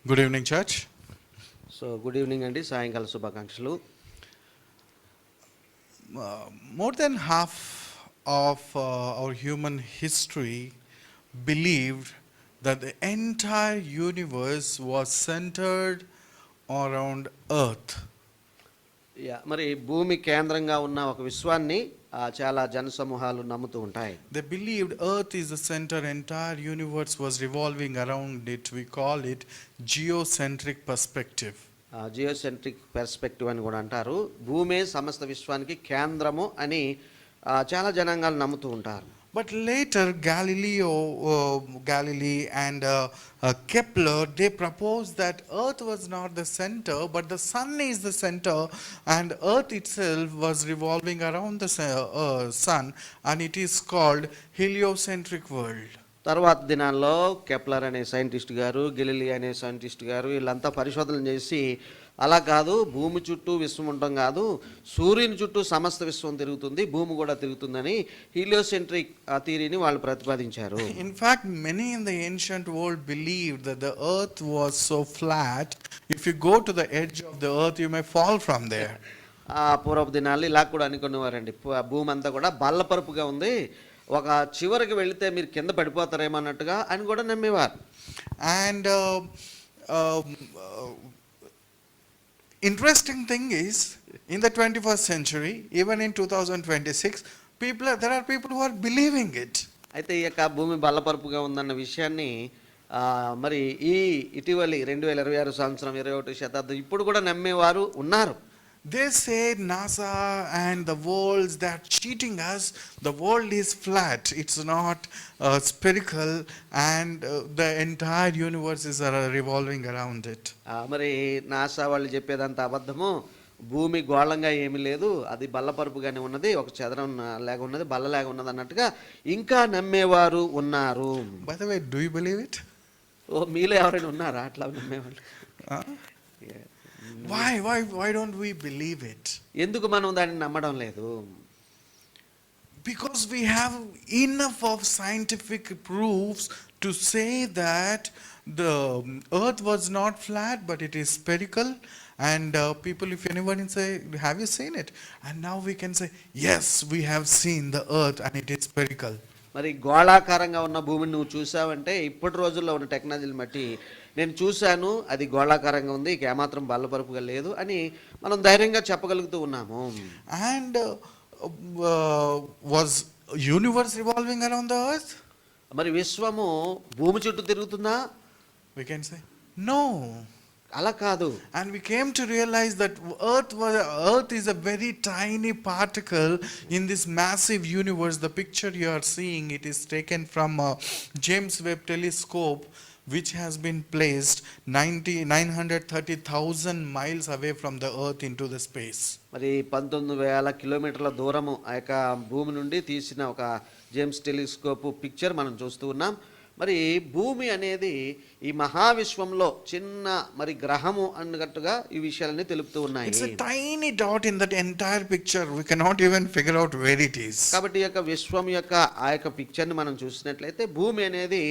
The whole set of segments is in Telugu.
Good evening, church. So good evening అండి, సాయంకాల శుభాకాంక్షలు. More than half of our human history believed that the entire universe was centered around Earth. మరి భూమి కేంద్రంగా ఉన్న ఒక విశ్వాన్ని చాలా జనసమూహాలు నమ్ముతూ ఉంటాయి. They believed Earth is the center, entire universe was revolving around it. We call it geocentric perspective. Geocentric perspective అని కూడా అంటారు. భూమే సమస్త విశ్వానికి కేంద్రము అని చాలా జనాంగాలు నమ్ముతూ ఉంటారు. But later Galilei and Kepler, they proposed that Earth was not the center, but the sun is the center, and Earth itself was revolving around the sun, and it is called heliocentric world. తర్వాత దినాల్లో కెప్లర్ అనే సైంటిస్ట్ గారు, గెలిలీ అనే సైంటిస్ట్ గారు వీళ్ళంతా పరిశోధన చేసి అలా కాదు, భూమి చుట్టూ విశ్వం ఉండటం కాదు, సూర్యుని చుట్టూ సమస్త విశ్వం తిరుగుతుంది, భూమి కూడా తిరుగుతుందని హీలియోసెంట్రిక్ థియరీని వాళ్ళు ప్రతిపాదించారు. In fact, many in the ancient world believed that the earth was so flat, if you go to the edge of the earth you may fall from there. పూర్వపు దినాల్లో ఇలా కూడా అనుకునేవారండి, భూమి అంతా కూడా బల్లపరుపుగా ఉంది, ఒక చివరికి వెళితే మీరు కింద పడిపోతారేమో అన్నట్టుగా అని కూడా నమ్మేవారు. And interesting thing is, in the 21st century, even in 2026, there are people who are believing it. అయితే ఈ యొక్క భూమి బల్లపరుపుగా ఉందన్న విషయాన్ని మరి ఈ ఇటీవలి 2026 సంవత్సరం 21వ శతాబ్దం ఇప్పుడు కూడా నమ్మేవారు ఉన్నారు. They say NASA and the worlds that cheating us, the world is flat, it's not spherical, and the entire universe is revolving around it. మరి నాసా వాళ్ళు చెప్పేదంతా అబద్ధము, భూమి గోళంగా ఏమీ లేదు, అది బల్లపరుపుగానే ఉన్నది, ఒక చదరం లాగా ఉన్నది, బల్లలాగా ఉన్నది అన్నట్టుగా ఇంకా నమ్మేవారు ఉన్నారు. By the way, do you believe it? మీలో ఎవరైనా ఉన్నారా అట్లా నమ్మేవాళ్ళు? Why don't we believe it? ఎందుకు మనం దాన్ని నమ్మడం లేదు? Because we have enough of scientific proofs to say that the earth was not flat but it is spherical, and people, if anyone say, have you seen it? And now we can say, yes, we have seen the earth and it is spherical. మరి గోళాకారంగా ఉన్న భూమిని నువ్వు చూసావంటే ఇప్పటి రోజుల్లో ఉన్న టెక్నాలజీని బట్టి నేను చూశాను, అది గోళాకారంగా ఉంది, ఇక ఏమాత్రం బల్లపరుపుగా లేదు అని మనం ధైర్యంగా చెప్పగలుగుతూ ఉన్నాము. And was universe revolving around the earth? మరి విశ్వము భూమి చుట్టూ తిరుగుతుందా? We can say no. అలా కాదు. And we came to realize that earth is a very tiny particle in this massive universe. The picture you are seeing, it is taken from James Webb telescope, which has been placed 930,000 miles away from the earth into the space. మరి 19,000 కిలోమీటర్ల దూరము ఆ యొక్క భూమి నుండి తీసిన ఒక జేమ్స్ టెలిస్కోప్ పిక్చర్ మనం చూస్తూ ఉన్నాం. మరి భూమి అనేది ఈ మహావిశ్వంలో చిన్న మరి గ్రహము అన్నట్టుగా ఈ విషయాలన్నీ తెలుపుతూ ఉన్నాయి. It's a tiny dot in that entire picture. We cannot even figure out where it is. కాబట్టి ఈ యొక్క విశ్వం యొక్క ఆ యొక్క పిక్చర్ని మనం చూసినట్లయితే భూమి అనేది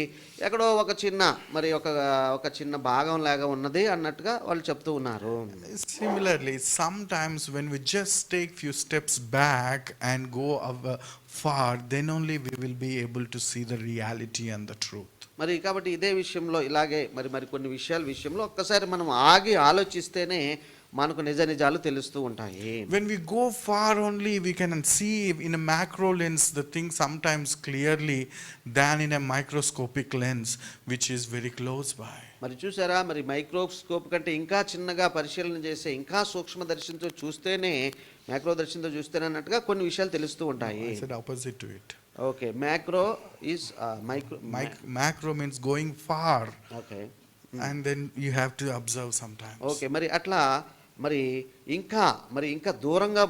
ఎక్కడో ఒక చిన్న మరి ఒక చిన్న భాగం లాగా ఉన్నది అన్నట్టుగా వాళ్ళు చెప్తూ ఉన్నారు. Similarly, sometimes when we just take few steps back and go far, then only we will be able to see the reality and the truth. మరి కాబట్టి ఇదే విషయంలో ఇలాగే మరి కొన్ని విషయాల విషయంలో ఒక్కసారి మనం ఆగి ఆలోచిస్తేనే మనకు నిజాలు తెలుస్తూ ఉంటాయి. When we go far only, we can see in a macro lens the thing sometimes clearly than in a microscopic lens which is very close by. మరి చూసారా, మరి మైక్రోస్కోప్ కంటే ఇంకా చిన్నగా పరిశీలన చేసే ఇంకా సూక్ష్మదర్శినితో చూస్తేనే మైక్రోదర్శినితో చూస్తేనే అన్నట్టుగా కొన్ని విషయాలు తెలుస్తూ ఉంటాయి. I said opposite to it. Okay, macro is macro means going far. Okay. And then you have to observe sometimes. Okay, మరి అట్లా మరి ఇంకా దూరంగా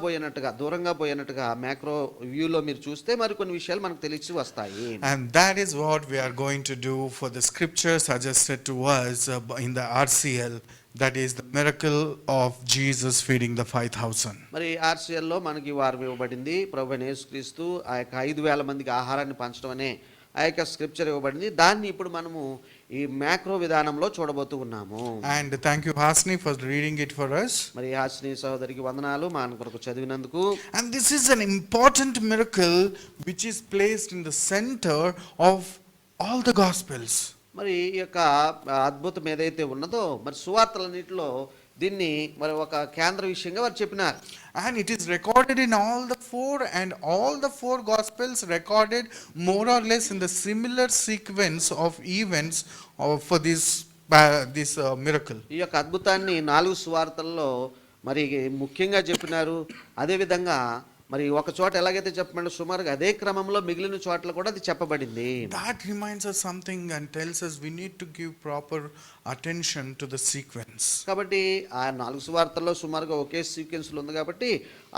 పోయినట్టుగా మ్యాక్రో వ్యూలో మీరు చూస్తే మరి కొన్ని విషయాలు మనకు తెలిసి వస్తాయి. And that is what we are going to do for the scripture suggested to us in the RCL, that is the miracle of Jesus feeding the 5,000. మరి RCL లో మనకి వారం ఇవ్వబడింది ప్రభువైన యేసుక్రీస్తు ఆ యొక్క 5,000 మందికి ఆహారాన్ని పంచడం అనే ఆ ఆ యొక్క స్క్రిప్చర్ ఇవ్వబడింది. దాన్ని ఇప్పుడు మనము ఈ మ్యాక్రో విధానంలో చూడబోతూ ఉన్నాము. And thank you, Hasni, for reading it for us. మరి హాసిని సహోదరికి వందనాలు మా కొరకు చదివినందుకు. And this is an important miracle which is placed in the center of all the Gospels. మరి ఈ యొక్క అద్భుతం ఏదైతే ఉన్నదో మరి సువార్తలన్నిటిలో దీన్ని మరి ఒక కేంద్ర విషయంగా వారు చెప్పినారు. And it is recorded in all the four, and all the four Gospels recorded more or less in the similar sequence of events for this miracle. ఈ యొక్క అద్భుతాన్ని 4 సువార్తల్లో మరి ముఖ్యంగా చెప్పినారు. అదేవిధంగా మరి ఒక చోట ఎలాగైతే చెప్పమంటే సుమారుగా అదే క్రమంలో మిగిలిన చోట్ల కూడా అది చెప్పబడింది. That reminds us something and tells us we need to give proper attention to the sequence. కాబట్టి ఆ 4 సువార్తల్లో సుమారుగా ఒకే సీక్వెన్స్లో ఉంది కాబట్టి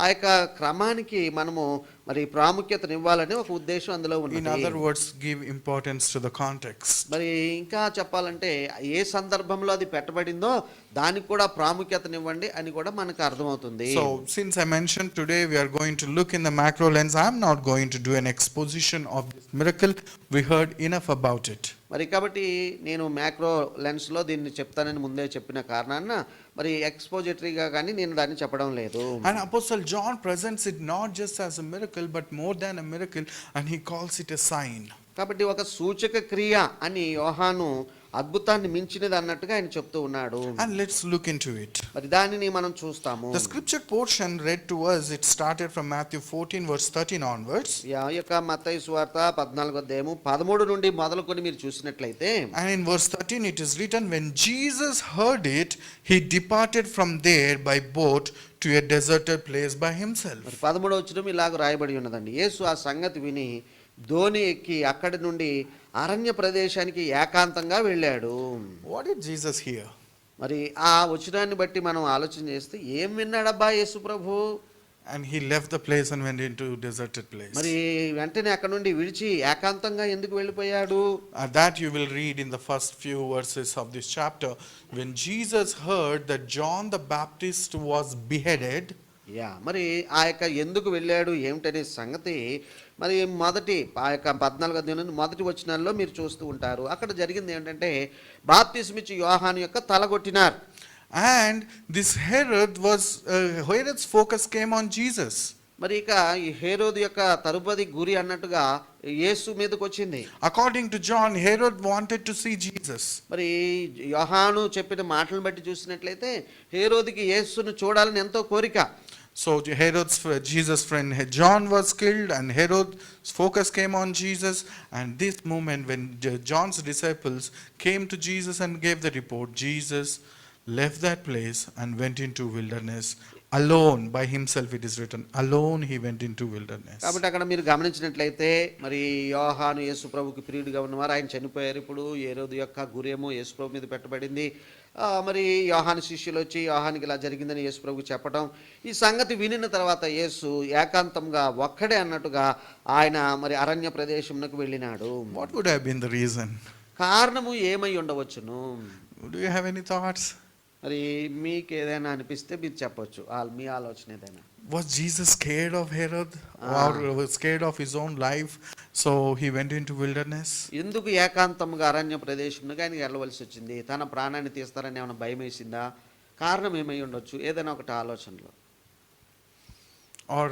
ఆ యొక్క క్రమానికి మనము మరి ప్రాముఖ్యతను ఇవ్వాలనే ఒక ఉద్దేశం అందులో In ఉంది. other words, give importance to the context. మరి ఇంకా చెప్పాలంటే ఏ సందర్భంలో అది పెట్టబడిందో దానికి కూడా ప్రాముఖ్యతనివ్వండి అని కూడా మనకు అర్థమవుతుంది. So, since I mentioned today we are going to look in the macro lens, I am not going to do an exposition of this miracle. We heard enough about it. మరి కాబట్టి నేను మ్యాక్రో లెన్స్లో దీన్ని చెప్తానని ముందే చెప్పిన కారణాన మరి ఎక్స్పోజిటరీగా కానీ నేను దాన్ని చెప్పడం లేదు. And Apostle John presents it not just as a miracle, but more than a miracle, and he calls it a sign. కాబట్టి ఒక సూచక క్రియ అని యోహాను అద్భుతాన్ని మించినది అన్నట్టుగా ఆయన చెప్తూ ఉన్నాడు. And let's look into it. మరి దానిని మనం చూస్తాము. The scripture portion read to us, it started from Matthew 14 verse 13 onwards. ఈ యొక్క మత్తయి సువార్త 14వ అధ్యాయము 13 నుండి మొదలుకొని మీరు చూసినట్లయితే, And in verse 13 it is written, when Jesus heard it, he departed from there by boat to a deserted place by himself. మరి 13వ వచనం ఇలాగ రాయబడి ఉన్నదండి. యేసు ఆ సంగతి విని ధోని ఎక్కి అక్కడి నుండి అరణ్య ప్రదేశానికి ఏకాంతంగా వెళ్ళాడు. What did Jesus hear? మరి ఆ వచనాన్ని బట్టి మనం ఆలోచన చేస్తే ఏం విన్నాడబ్బా యేసు ప్రభు? And he left the place and went into deserted place. మరి వెంటనే అక్కడ నుండి విడిచి ఏకాంతంగా ఎందుకు వెళ్ళిపోయాడు? That you will read in the first few verses of this chapter. When Jesus heard that John the Baptist was beheaded, మరి ఆ యొక్క ఎందుకు వెళ్ళాడు ఏమిటనే సంగతి మరి మొదటి ఆ యొక్క 14వ అధ్యాయం మొదటి వచనాల్లో మీరు చూస్తూ ఉంటారు. అక్కడ జరిగింది ఏంటంటే బాప్తిస్మిచ్చి యోహాను యొక్క తలగొట్టినారు. and this Herod's focus came on Jesus. మరి ఇక ఈ హేరోదు యొక్క తరుపది గురి అన్నట్టుగా యేసు మీదకి వచ్చింది. According to John, Herod wanted to see Jesus. మరి యోహాను చెప్పిన మాటలను బట్టి చూసినట్లయితే హేరోదుకి యేసును చూడాలని ఎంతో కోరిక. So Jesus' friend John was killed, and Herod's focus came on Jesus. And this moment when John's disciples came to Jesus and gave the report, Jesus left that place and went into wilderness alone. By himself, it is written, alone he went into wilderness. కాబట్టి అక్కడ మీరు గమనించినట్లయితే మరి యోహాను యేసు ప్రభుకి ప్రియుడిగా ఉన్నవారు, ఆయన చనిపోయారు. ఇప్పుడు హేరోదు యొక్క గురేమో యేసు ప్రభు మీద పెట్టబడింది. మరి యోహాను శిష్యులు వచ్చి యోహానికి ఇలా జరిగిందని యేసు ప్రభుకు చెప్పడం, ఈ సంగతి వినిన తర్వాత యేసు ఏకాంతంగా ఒక్కడే అన్నట్టుగా ఆయన మరి అరణ్య ప్రదేశంకు వెళ్ళినాడు. What would have been the reason? కారణము ఏమై ఉండవచ్చును? Do you have any thoughts? మరి మీకు ఏదైనా అనిపిస్తే మీరు చెప్పొచ్చు, మీ ఆలోచన ఏదైనా. Was Jesus scared of Herod or was scared of his own life, so he went into wilderness? ఎందుకు ఏకాంతంగా అరణ్య ప్రదేశంగా ఆయన వెళ్ళవలసి వచ్చింది? తన ప్రాణాన్ని తీస్తారని ఏమైనా భయం వేసిందా? కారణం ఏమై ఉండొచ్చు? ఏదైనా ఒకటి ఆలోచనలో. Or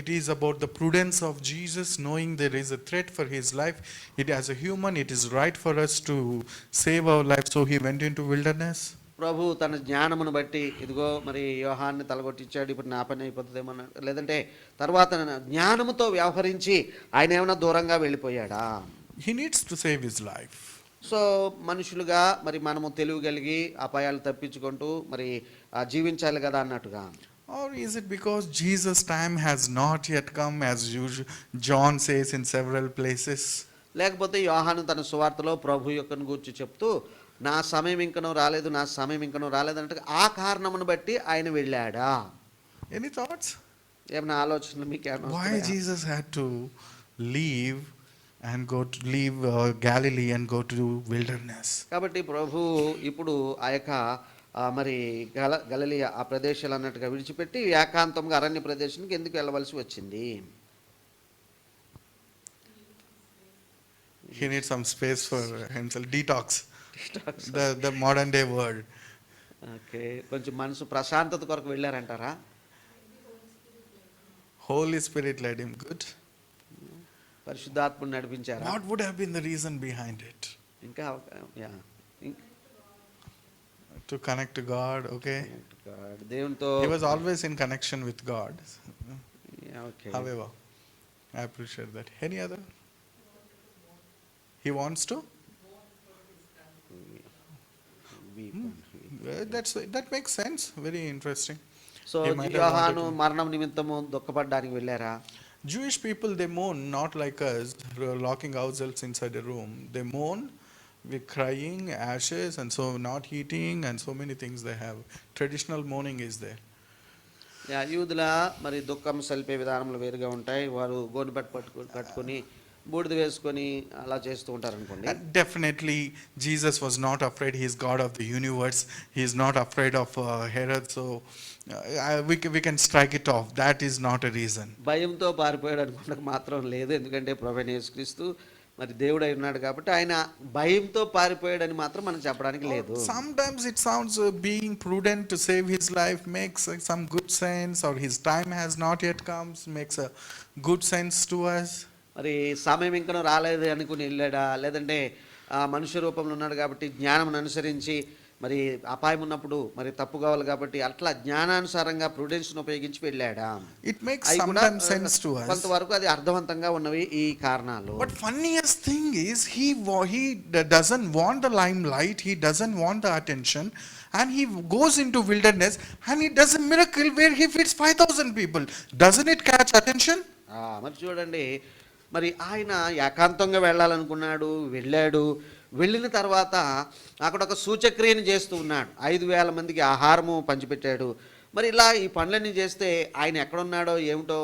it is about the prudence of Jesus, knowing there is a threat for his life. As a human, it is right for us to save our life, so he went into wilderness. ప్రభు తన జ్ఞానమును బట్టి ఇదిగో మరి యోహాన్ని తలగొట్టించాడు, ఇప్పుడు నా పని అయిపోతుందేమో, లేదంటే తర్వాత జ్ఞానముతో వ్యవహరించి ఆయన ఏమైనా దూరంగా వెళ్ళిపోయాడా? He needs to save his life. So మనుషులుగా మరి మనము తెలివి కలిగి అపాయాలు తప్పించుకుంటూ మరి జీవించాలి కదా అన్నట్టుగా. Or is it because Jesus' time has not yet come, as John says in several places? లేకపోతే యోహాను తన సువార్తలో ప్రభు యొక్కను గూర్చి చెప్తూ నా సమయం ఇంకనూ రాలేదు, నా సమయం ఇంకనూ రాలేదు అంటే ఆ కారణమును బట్టి ఆయన వెళ్ళాడా? Any thoughts? ఏమైనా ఆలోచనలు మీకు ఏమైనా? Why Jesus had to leave Galilee and go to wilderness? కాబట్టి ప్రభు ఇప్పుడు ఆ యొక్క మరి గలిలయ ఆ ప్రదేశాలు అన్నట్టుగా విడిచిపెట్టి ఏకాంతంగా అరణ్య ప్రదేశానికి ఎందుకు వెళ్ళవలసి వచ్చింది? he needs some space for himself. Detox. The modern day word. Okay, కొంచెం మనసు ప్రశాంతత కొరకు వెళ్ళారంటారా? Holy Spirit led him. Good. పరిశుద్ధాత్ముడు నడిపించారా? What would have been the reason behind it? ఇంకా yeah, To connect to God, okay? దేవునితో He was always in connection with God. Okay. However, I appreciate that. Any other? He wants to? That makes sense. Very interesting. So He might have యోహాను wanted మరణం నిమిత్తము దుఃఖపడడానికి వెళ్ళారా? Jewish people, they mourn not like us, locking ourselves inside a room. They mourn with crying, ashes, and so not eating, and so many things they have. Traditional mourning is there. Yeah, యూదుల మరి దుఃఖం సల్పే విధానములు వేరుగా ఉంటాయి. వారు గోనుబెట్టు కట్టుకొని బూడిద వేసుకొని అలా చేస్తూ ఉంటారు అనుకోండి. And definitely, Jesus was not afraid. He is God of the universe. He is not afraid of Herod. So we can strike it off. That is not a reason. భయంతో పారిపోయాడు అనుకున్నకు మాత్రం లేదు. ఎందుకంటే ప్రభువైన యేసుక్రీస్తు మరి దేవుడై ఉన్నాడు కాబట్టి ఆయన భయంతో పారిపోయాడని మాత్రం మనం చెప్పడానికి లేదు. Sometimes it sounds being prudent to save his life makes some good sense, or his time has not yet come, makes a good sense to us. మరి సమయం ఇంకా రాలేదు అనుకుని వెళ్ళాడా, లేదంటే మనుష్య రూపంలో ఉన్నాడు కాబట్టి జ్ఞానం అనుసరించి మరి అపాయం ఉన్నప్పుడు మరి తప్పు కావాలి కాబట్టి అట్లా జ్ఞానానుసారంగా ప్రుడెన్స్ను ఉపయోగించి వెళ్ళాడా? It makes sometimes sense to us. కొంతవరకు అది అర్థవంతంగా ఉన్నవి ఈ కారణాలు. But funniest thing is he doesn't want the limelight, he doesn't want the attention, and he goes into wilderness and he does a miracle where he feeds 5,000 people. Doesn't it catch attention? మరి చూడండి, మరి ఆయన ఏకాంతంగా వెళ్ళాలనుకున్నాడు, వెళ్ళాడు. వెళ్ళిన తర్వాత అక్కడ ఒక సూచక్రియను చేస్తూ ఉన్నాడు. 5,000 మందికి ఆహారము పంచిపెట్టాడు. మరి ఇలా ఈ పనులన్నీ చేస్తే ఆయన ఎక్కడున్నాడో ఏమిటో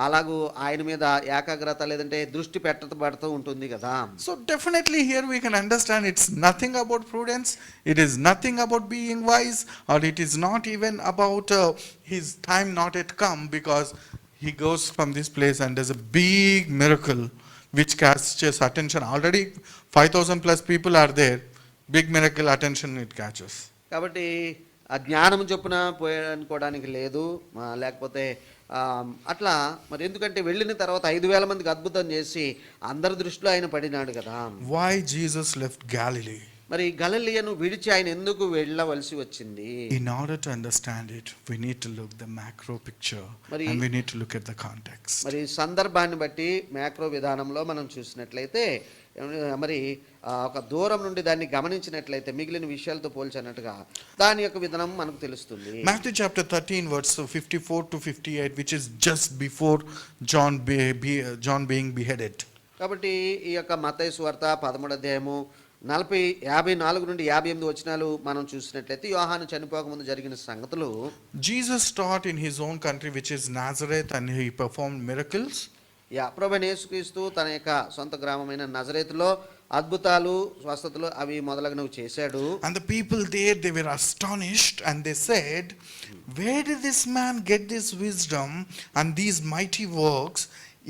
అలాగూ ఆయన మీద ఏకాగ్రత లేదంటే దృష్టి పెట్టబడుతూ ఉంటుంది కదా. So definitely here we can understand it's nothing about prudence, it is nothing about being wise, or it is not even about his time not yet come, because he goes from this place and there's a big miracle which catches attention. Already 5,000 plus people are there. Big miracle, attention it catches. కాబట్టి ఆ జ్ఞానం చొప్పున పోయానుకోవడానికి లేదు, లేకపోతే అట్లా మరి ఎందుకంటే వెళ్ళిన తర్వాత 5,000 మందికి అద్భుతం చేసి అందరి దృష్టిలో ఆయన పడినాడు కదా. Why Jesus left Galilee? మరి గలిలయను విడిచి ఆయన ఎందుకు వెళ్ళవలసి వచ్చింది? In order to understand it, we need to look the macro picture, and we need to look at the context. మరి సందర్భాన్ని బట్టి మ్యాక్రో విధానంలో మనం చూసినట్లయితే మరి ఒక దూరం నుండి దాన్ని గమనించినట్లయితే మిగిలిన విషయాలతో పోల్చినట్టుగా దాని యొక్క విధానం మనకు తెలుస్తుంది. Matthew chapter 13 verse 54 to 58, which is just before John being beheaded. కాబట్టి ఈ యొక్క మత్తయి సువార్త 13వ అధ్యాయము 54 నుండి 58 వచనాలు మనం చూసినట్లయితే యోహాను చనిపోక ముందు జరిగిన సంగతులు. Jesus taught in his own country, which is Nazareth, and he performed miracles. ప్రభువైన యేసుక్రీస్తు తన యొక్క సొంత గ్రామమైన నజరేతులో అద్భుతాలు, స్వస్థతలు అవి మొదలగునవి చేశాడు. And the people there, they were astonished, and they said, where did this man get this wisdom and these mighty works?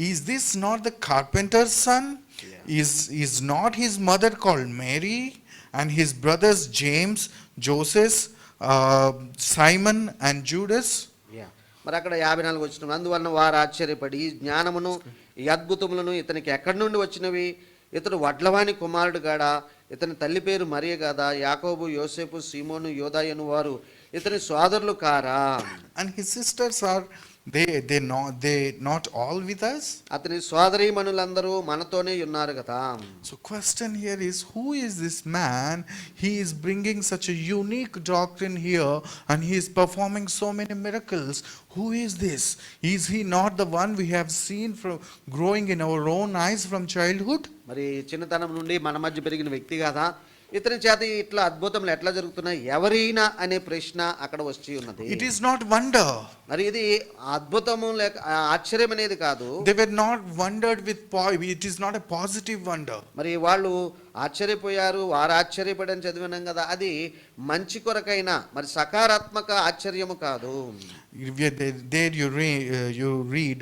Is this not the carpenter's son? Is not his mother called Mary, and his brothers James, Joseph, Simon and Judas? మరి అక్కడ 54 వచ్చిన అందువలన వారు ఆశ్చర్యపడి ఈ జ్ఞానమును ఈ అద్భుతములను ఇతనికి ఎక్కడి నుండి వచ్చినవి? ఇతడు వడ్లవాని కుమారుడు గాడా? ఇతని తల్లి పేరు మరియ కాదా? యాకోబు, యోసేపు, సీమోను, యోదాయను వారు ఇతని సోదరులు కారా? And his sisters are they not all with us? అతని సోదరీమణులందరూ మనతోనే ఉన్నారు కదా. So question here is, who is this man? He is bringing such a unique doctrine here, and he is performing so many miracles. Who is this? Is he not the one we have seen from growing in our own eyes from childhood? మరి చిన్నతనం నుండి మన మధ్య పెరిగిన వ్యక్తి కదా. ఇతని చేత ఇట్లా అద్భుతములు ఎట్లా జరుగుతున్నాయి, ఎవరైనా అనే ప్రశ్న అక్కడ వచ్చి ఉన్నది. It is not wonder. మరి ఇది అద్భుతము లేక ఆశ్చర్యం అనేది కాదు. They were not wondered with it is not a positive wonder. మరి వాళ్ళు ఆశ్చర్యపోయారు, వారు ఆశ్చర్యపడని చదివినాం కదా, అది మంచి కొరకైన మరి సకారాత్మక ఆశ్చర్యము కాదు. There you read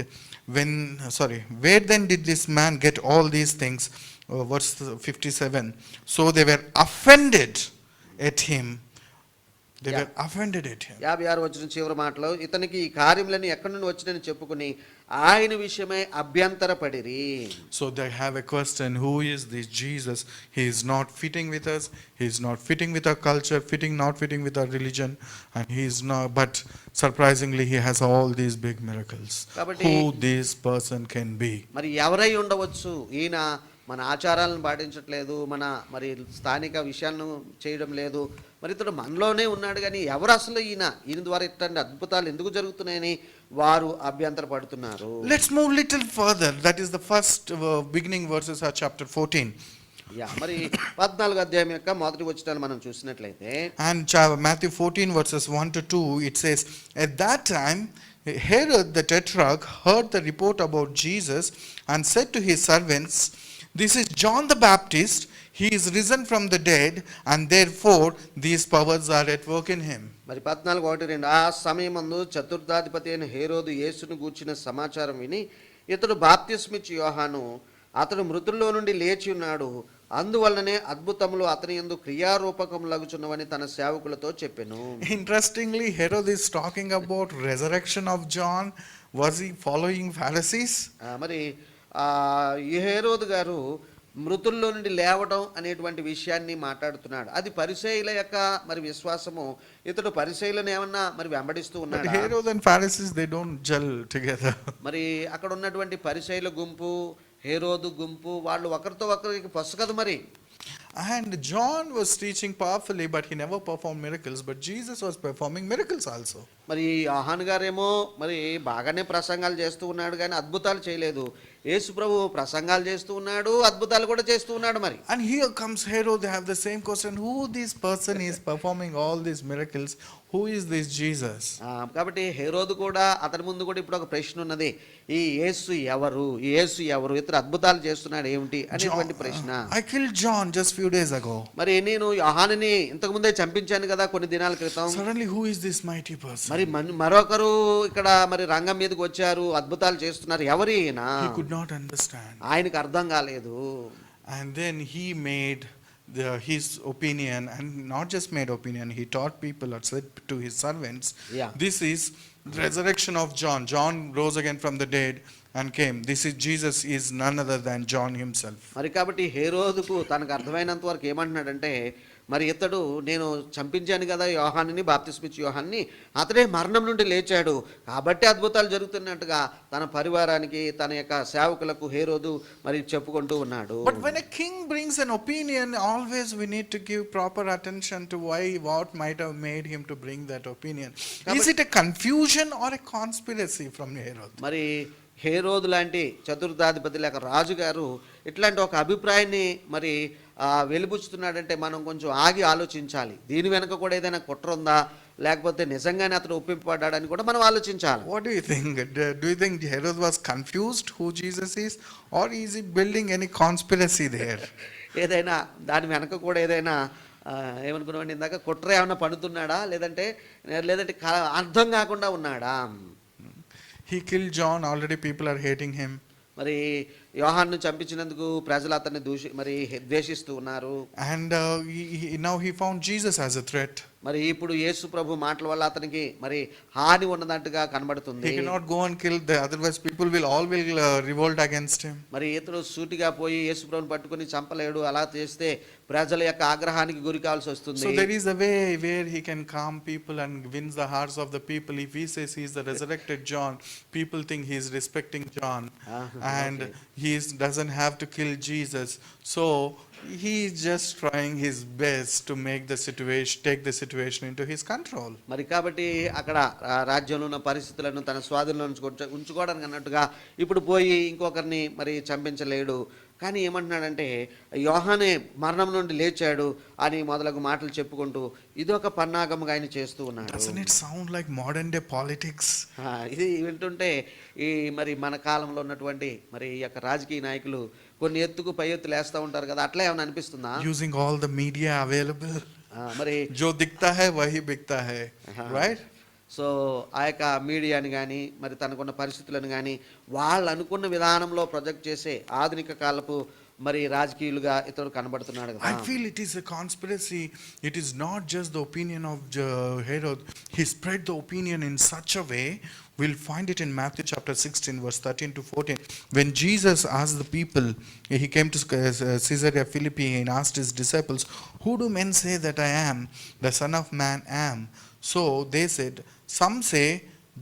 where then did this man get all these things, verse 57. So they were offended at him. They Yeah. were offended at him. 56 వచ్చిన చివరి మాటలో ఇతనికి ఈ కార్యములన్నీ ఎక్కడి నుండి వచ్చినని చెప్పుకుని ఆయన విషయమై అభ్యంతరపడిరి. So they have a question, who is this Jesus? He is not fitting with us. He is not fitting with our culture, not fitting with our religion, and he is not, but surprisingly he has all these big miracles. కాబట్టి Who this person can be? మరి ఎవరై ఉండవచ్చు? ఈయన మన ఆచారాలను పాటించట్లేదు, మన మరి స్థానిక విషయాలను చేయడం లేదు, మరి ఇతడు మనలోనే ఉన్నాడు, కానీ ఎవరు అసలు ఈయన ద్వారా ఇట్లాంటి అద్భుతాలు ఎందుకు జరుగుతున్నాయని వారు అభ్యంతరపడుతున్నారు. Let's move little further. That is the first beginning verses of chapter 14. మరి 14 అధ్యాయం యొక్క మొదటి వచనాలు మనం చూసినట్లయితే, And Matthew 14 verses 1 to 2, it says, at that time Herod the Tetrarch heard the report about Jesus and said to his servants, this is John the Baptist. He is risen from the dead, and therefore these powers are at work in him. మరి 14:1-2 ఆ సమయమందు చతుర్థాధిపతి అయిన హేరోదు యేసును గూర్చిన సమాచారం విని, ఇతడు బాప్తిస్మిచ్చు యోహాను, అతడు మృతుల్లో నుండి లేచి ఉన్నాడు, అందువల్లనే అద్భుతములు అతని యందు క్రియారూపకములగుచున్నవని తన సేవకులతో చెప్పెను. Interestingly, Herod is talking about resurrection of John. Was he following Pharisees? మరి ఈ హేరోదు గారు మృతుల్లో నుండి లేవడం అనేటువంటి విషయాన్ని మాట్లాడుతున్నాడు. అది పరిసయ్యుల యొక్క మరి విశ్వాసము. ఇతడు పరిసయ్యులను ఏమన్నా మరి వెంబడిస్తూ But ఉన్నాడు. Herod and Pharisees, they don't gel together. మరి అక్కడ ఉన్నటువంటి పరిసయ్యుల గుంపు, హేరోదు గుంపు, వాళ్ళు ఒకరితో ఒకరికి పసు కదా మరి. And John was teaching powerfully, but he never performed miracles. But Jesus was performing miracles also. మరి యోహాను గారేమో మరి బాగానే ప్రసంగాలు చేస్తూ ఉన్నాడు, కానీ అద్భుతాలు చేయలేదు. యేసు ప్రభు ప్రసంగాలు చేస్తూ ఉన్నాడు, అద్భుతాలు కూడా చేస్తూ ఉన్నాడు. మరి And here comes Herod. They have the same question: who this person is performing all these miracles? Who is this Jesus? కాబట్టి హేరోదు కూడా, అతని ముందు కూడా ఇప్పుడు ఒక ప్రశ్న ఉన్నది. ఈ యేసు ఎవరు? ఈ యేసు ఎవరు? ఇతరు అద్భుతాలు చేస్తున్నాడు ఏమిటి అనేటువంటి ప్రశ్న. I killed John just few days ago. మరి నేను యోహానుని ఇంతకు ముందే చంపించాను కదా కొన్ని దినాల క్రితం. Suddenly, who is this mighty person? మరి మరొకరు ఇక్కడ మరి రంగం మీదకి వచ్చారు, అద్భుతాలు చేస్తున్నారు. ఎవరు ఈయన? He could not understand. ఆయనకు అర్థం కాలేదు. And then he made his opinion, and not just made opinion, he taught people or said to his servants, Yeah. this is resurrection of John. John rose again from the dead and came. This is Jesus, is none other than John himself. మరి కాబట్టి హేరోదుకు తనకు అర్థమైనంత వరకు ఏమంటున్నాడంటే, మరి ఇతడు నేను చంపించాను కదా యోహానుని, బాప్తిస్మిచ్చు యోహాన్ని, అతడే మరణం నుండి లేచాడు, కాబట్టి అద్భుతాలు జరుగుతున్నట్టుగా తన పరివారానికి, తన యొక్క సేవకులకు హేరోదు మరి చెప్పుకుంటూ ఉన్నాడు. But when a king brings an opinion, always we need to give proper attention to what might have made him to bring that opinion. Is it a confusion or a conspiracy from Herod? మరి హేరోదు లాంటి చతుర్థాధిపతి లేక రాజుగారు ఇట్లాంటి ఒక అభిప్రాయాన్ని మరి వెలిబుచ్చుతున్నాడంటే మనం కొంచెం ఆగి ఆలోచించాలి. దీని వెనక కూడా ఏదైనా కుట్ర ఉందా, లేకపోతే నిజంగానే అతను ఒప్పింపబడ్డాడని కూడా మనం ఆలోచించాలి. What do you think? Do you think Herod was confused who Jesus is, or is he building any conspiracy there? ఏదైనా దాని వెనక కూడా ఏదైనా ఏమనుకున్నామండి ఇందాక, కుట్ర ఏమైనా పడుతున్నాడా, లేదంటే అర్థం కాకుండా ఉన్నాడా? He killed John, already people are hating him. మరి యోహాన్ను చంపించినందుకు ప్రజలు అతన్ని ద్వేషిస్తూ ఉన్నారు. And now he found Jesus as a threat. మరి ఇప్పుడు యేసు ప్రభు మాటల వల్ల అతనికి మరి హాని ఉన్నట్టుగా కనబడుతుంది. He cannot go and kill, otherwise people will revolt against him. మరి ఇతడు సూటిగా పోయి యేసు ప్రభుని పట్టుకొని చంపలేడు. అలా చేస్తే ప్రజల యొక్క ఆగ్రహానికి గురి కావాల్సి వస్తుంది. So there is a way where he can calm people and wins the hearts of the people. If he says he is the resurrected John, people think he is respecting John, and he doesn't have to kill Jesus. So he is just trying his best to take the situation into his control. మరి కాబట్టి అక్కడ రాజ్యంలో ఉన్న పరిస్థితులను తన స్వాధీనంలో ఉంచుకోవడానికి అన్నట్టుగా ఇప్పుడు పోయి ఇంకొకరిని మరి చంపించలేడు. కానీ ఏమంటున్నాడంటే, యోహానే మరణం నుండి లేచాడు అని మొదలగు మాటలు చెప్పుకుంటూ ఇదొక పన్నాగముగా ఆయన చేస్తూ ఉన్నాడు. Doesn't it sound like modern day politics? ఇది వింటుంటే ఈ మరి మన కాలంలో ఉన్నటువంటి మరి ఈ యొక్క రాజకీయ నాయకులు కొన్ని ఎత్తుకు పై ఎత్తులు వేస్తూ ఉంటారు కదా, అట్లా ఏమైనా అనిపిస్తుందా? Using all the media available. మరి जो दिखता है वही बिकता है, right? సో ఆ యొక్క మీడియాని కానీ మరి తనకున్న పరిస్థితులను కానీ వాళ్ళు అనుకున్న విధానంలో ప్రొజెక్ట్ చేసే ఆధునిక కాలపు మరి రాజకీయులుగా ఇతడు కనబడుతున్నాడు కదా. I feel it is a conspiracy. It is not just the opinion of Herod. He spread the opinion in such a way. We'll find it in Matthew chapter 16, verse 13 to 14. When Jesus asked the people, he came to Caesarea Philippi and asked his disciples, "Who do men say that I am, the Son of Man am?" So they said, "Some say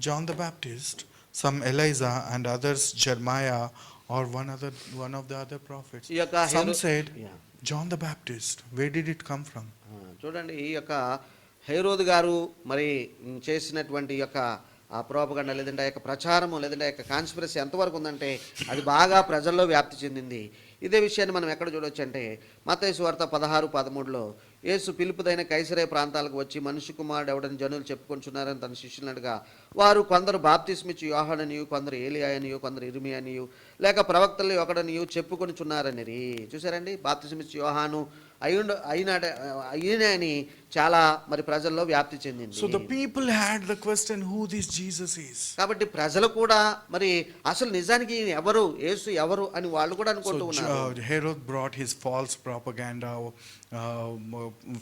John the Baptist, some Elijah, and others Jeremiah, or one of the other prophets." ఈ యొక్క Some said Yeah. John the Baptist. Where did it come from? చూడండి ఈ యొక్క హేరోదు గారు మరి చేసినటువంటి ఈ యొక్క ఆ ప్రోపగండ లేదంటే ఆ యొక్క ప్రచారము లేదంటే ఆ యొక్క కాన్స్పిరసీ ఎంతవరకు ఉందంటే అది బాగా ప్రజల్లో వ్యాప్తి చెందింది. ఇదే విషయాన్ని మనం ఎక్కడ చూడొచ్చు అంటే మత్తయి సువార్త 16:13లో యేసు పిలుపుదైన కైసరే ప్రాంతాలకు వచ్చి మనుష్య కుమారుడు ఎవడని జనులు చెప్పుకొంచున్నారని తన శిష్యులనగా వారు కొందరు బాప్తిస్మిచ్చు యోహాననియు, కొందరు ఏలియాయనియు, కొందరు ఇర్మియానియు లేక ప్రవక్తలు ఒకడనియు చెప్పుకొనుచున్నారని. చూసారండి, బాప్తిస్మిచ్చు యోహాను అయిన అని చాలా మరి ప్రజల్లో వ్యాప్తి చెందింది. So the people had the question who this Jesus is. కాబట్టి ప్రజలు కూడా మరి అసలు నిజానికి ఈయన ఎవరు, యేసు ఎవరు అని వాళ్ళు కూడా అనుకుంటూ ఉన్నారు. Herod brought his false propaganda,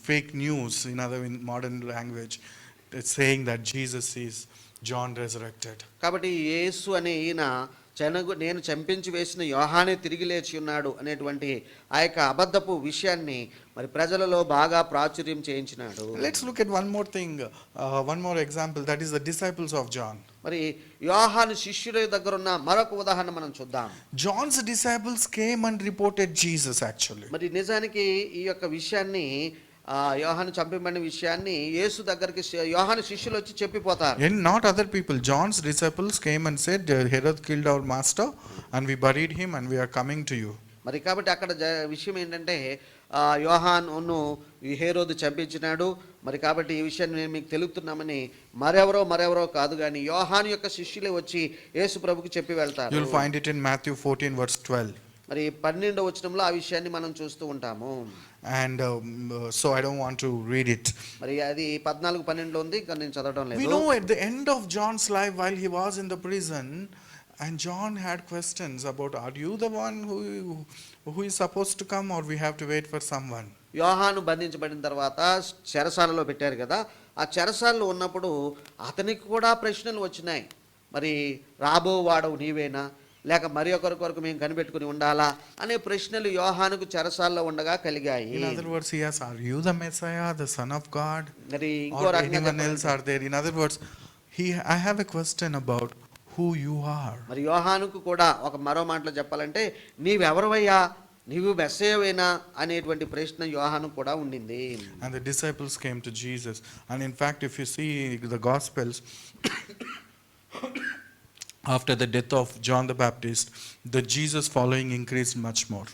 fake news in modern language, saying that Jesus is John resurrected. కాబట్టి యేసు అనే ఈయన నేను చంపించి వేసిన యోహానే తిరిగి లేచి ఉన్నాడు అనేటువంటి ఆ యొక్క అబద్ధపు విషయాన్ని మరి ప్రజలలో బాగా ప్రాచుర్యం చేయించినాడు. Let's look at one more thing, one more example, that is the disciples of John. మరి యోహాను శిష్యుల దగ్గర ఉన్న మరొక ఉదాహరణ మనం చూద్దాం. John's disciples came and reported Jesus actually. మరి నిజానికి ఈ యొక్క విషయాన్ని యోహాను చంపబడిన విషయాన్ని యేసు దగ్గరికి యోహాను శిష్యులు వచ్చి చెప్పిపోతారు. And not other people. John's disciples came and said, Herod killed our master and we buried him and we are coming to you. మరి కాబట్టి అక్కడ విషయం ఏంటంటే యోహానును హేరోదు చంపించినాడు. మరి కాబట్టి ఈ విషయాన్ని నేను మీకు తెలుపుతున్నామని మరెవరో కాదు కానీ యోహాను యొక్క శిష్యులే వచ్చి యేసు ప్రభుకి చెప్పి వెళ్తారు. You'll find it in Matthew 14 verse 12. మరి 12వ వచనంలో ఆ విషయాన్ని మనం చూస్తూ ఉంటాము. And so I don't want to read it. మరి అది 14:12లో ఉంది, కానీ నేను చదవడం లేదు. We know at the end of John's life while he was in the prison, and John had questions about, are you the one who is supposed to come or we have to wait for someone? యోహాను బంధించబడిన తర్వాత చెరసాలలో పెట్టారు కదా, ఆ చెరసాలలో ఉన్నప్పుడు అతనికి కూడా ప్రశ్నలు వచ్చినాయి. మరి రాబో వాడవు నీవేనా, లేక మరి ఒకరి కొరకు మేము కనిపెట్టుకుని ఉండాలా అనే ప్రశ్నలు యోహానుకు చెరసాల్లో ఉండగా కలిగాయి. In other words, he asked, are you the Messiah, the Son of God? మరి ఇంకో Or రకంగా anyone else are there? In other words, I have a question about who you are. మరి యోహానుకు కూడా ఒక మరో మాటలో చెప్పాలంటే నీవెవరవయ్యా, నీవు మెస్సయ్యవేనా అనేటువంటి ప్రశ్న యోహాను కూడా ఉండింది. And the disciples came to Jesus. And in fact, if you see the Gospels, after the death of John the Baptist, the Jesus following increased much more.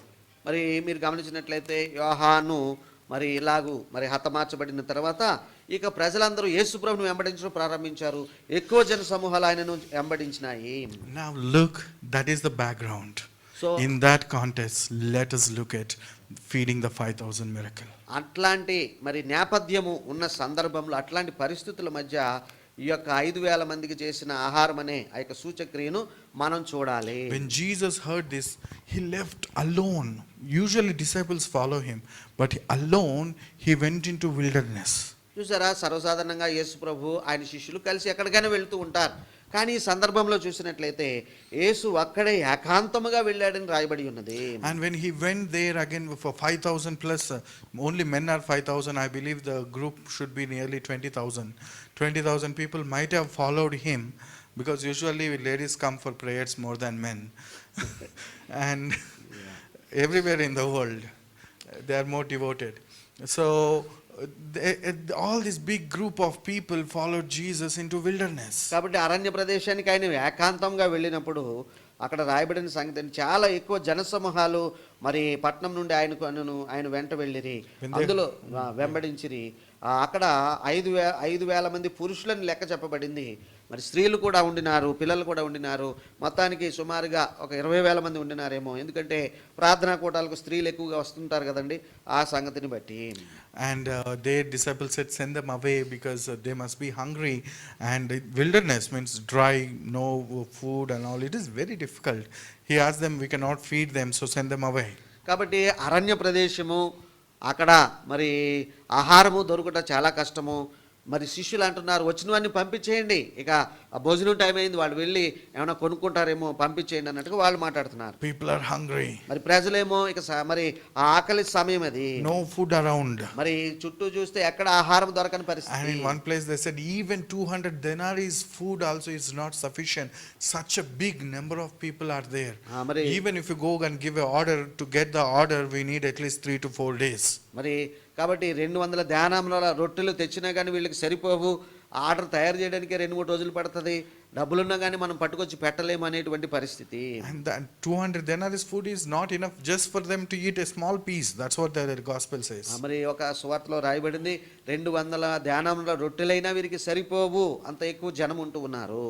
మరి మీరు గమనించినట్లయితే యోహాను మరి ఇలాగూ మరి హతమార్చబడిన తర్వాత ఇక ప్రజలందరూ యేసు ప్రభువును వెంబడించడం ప్రారంభించారు. ఎక్కువ జన సమూహాలు ఆయనను వెంబడించినాయి. Now look, that is the background. So in that context, let us look at feeding the 5,000 miracle. అట్లాంటి మరి నేపథ్యము ఉన్న సందర్భంలో అట్లాంటి పరిస్థితుల మధ్య ఈ యొక్క 5,000 మందికి చేసిన ఆహారం అనే ఆ యొక్క సూచక్రియను మనం చూడాలి. When Jesus heard this, he left alone. Usually disciples follow him, but alone he went into wilderness. చూసారా, సర్వసాధారణంగా యేసు ప్రభు ఆయన శిష్యులు కలిసి ఎక్కడికైనా వెళ్తూ ఉంటారు. కానీ ఈ సందర్భంలో చూసినట్లయితే యేసు అక్కడే ఏకాంతముగా వెళ్ళాడని రాయబడి ఉన్నది. And when he went there again for 5,000 plus, only men are 5,000. I believe the group should be nearly 20,000. 20,000 people might have followed him, because usually ladies come for prayers more than men. And everywhere in the world, they are more devoted. So all this big group of people followed Jesus into wilderness. కాబట్టి అరణ్య ప్రదేశానికి ఆయన ఏకాంతంగా వెళ్ళినప్పుడు అక్కడ రాయబడిన సంగతి చాలా ఎక్కువ జనసమూహాలు మరి పట్నం నుండి ఆయన వెంట వెళ్ళిరి, అందులో వెంబడించిరి. అక్కడ 5,000 మంది పురుషులని లెక్క చెప్పబడింది. మరి స్త్రీలు కూడా ఉండినారు, పిల్లలు కూడా ఉండినారు. మొత్తానికి సుమారుగా ఒక 20,000 మంది ఉండినారేమో, ఎందుకంటే ప్రార్థనా కూటాలకు స్త్రీలు ఎక్కువగా వస్తుంటారు కదండి, ఆ సంగతిని బట్టి. And their disciples said, send them away because they must be hungry, and wilderness means dry, no food and all. It is very difficult. He asked them, we cannot feed them, so send them away. కాబట్టి అరణ్య ప్రదేశము, అక్కడ మరి ఆహారము దొరుకుట చాలా కష్టము. మరి శిష్యులు అంటున్నారు, వచ్చినవన్నీ పంపించేయండి, ఇక ఆ భోజనం టైం అయింది, వాళ్ళు వెళ్ళి ఏమైనా కొనుక్కుంటారేమో, పంపించేయండి అన్నట్టుగా వాళ్ళు మాట్లాడుతున్నారు. People are hungry. మరి ప్రజలేమో ఇక మరి ఆ ఆకలి సమయం అది, No food around. మరి చుట్టూ చూస్తే ఎక్కడ ఆహారం దొరకని And పరిస్థితి. in one place they said even 200 denaries food also is not sufficient. Such a big number of people are there. మరి Even if you go and give an order, to get the order we need at least 3 to 4 days. మరి కాబట్టి 200 ధ్యానముల రొట్టెలు తెచ్చినా కానీ వీళ్ళకి సరిపోవు, ఆర్డర్ తయారు చేయడానికి 2-3 రోజులు పడుతుంది, డబ్బులున్నా కానీ మనం పట్టుకొచ్చి పెట్టలేము అనేటువంటి పరిస్థితి. And that 200 denaries food is not enough just for them to eat a small piece. That's what the gospel says. మరి ఒక సువార్తలో రాయబడింది, 200 ధ్యానముల రొట్టెలైనా వీరికి సరిపోవు, అంత ఎక్కువ జనం ఉంటూ ఉన్నారు.